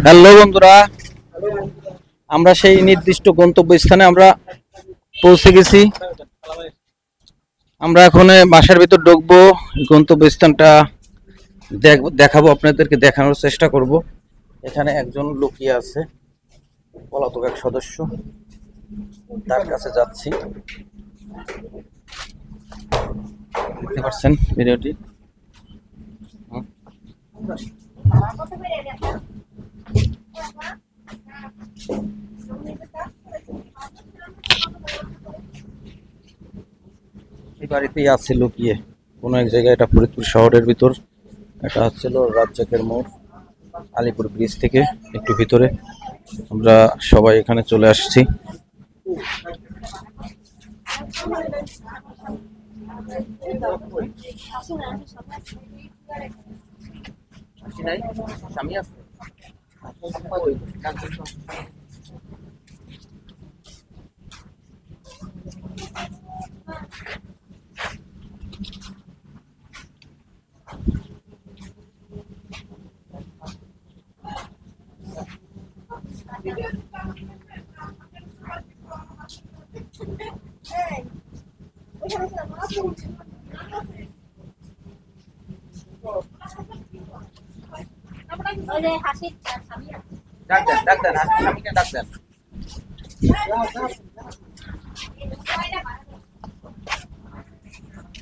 Hello বন্ধুরা, আমরা সেই নির্দিষ্ট গন্তব্যস্থানে আমরা পৌঁছে গেছি। আমরা এখন বাসার ভিতর ঢুকবো। গন্তব্যস্থানটা দেখাবো, আপনাদেরকে দেখানোর চেষ্টা করব। এখানে একজন লুকিয়ে আছে, পলাতক এক সদস্য, তার কাছে যাচ্ছি। দেখতে পাচ্ছেন ভিডিওটি। এই বাড়িতেই আছে লুকিয়ে কোনো এক জায়গায়। এটা ফরিদপুর শহরের ভিতর। এটা হচ্ছিল রাজ্জাকের মোড়, আলিপুর ব্রিজ থেকে একটু ভিতরে। আমরা সবাই এখানে চলে আসছি।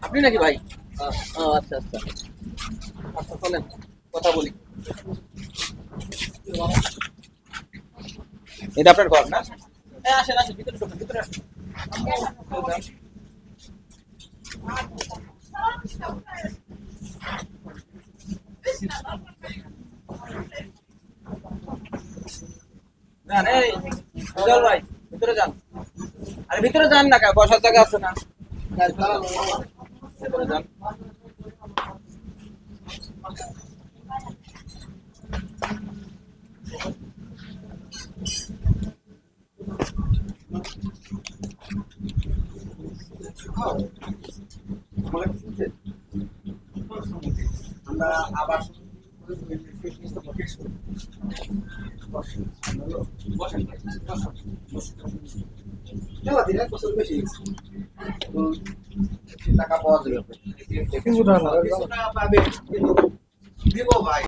আপনি নাকি ভাই? আচ্ছা আচ্ছা আচ্ছা, চলেন কথা বলি। এটা আপনার ঘর না? আসেন আসেন, ভিতরে ঢোকেন, ভিতরে আসেন। ভাই ভিতরে যান। আরে ভিতরে যান না, বসার জায়গা আছে না? ভিতরে যান। আমরা আবার টাকা পাওয়া যাবে।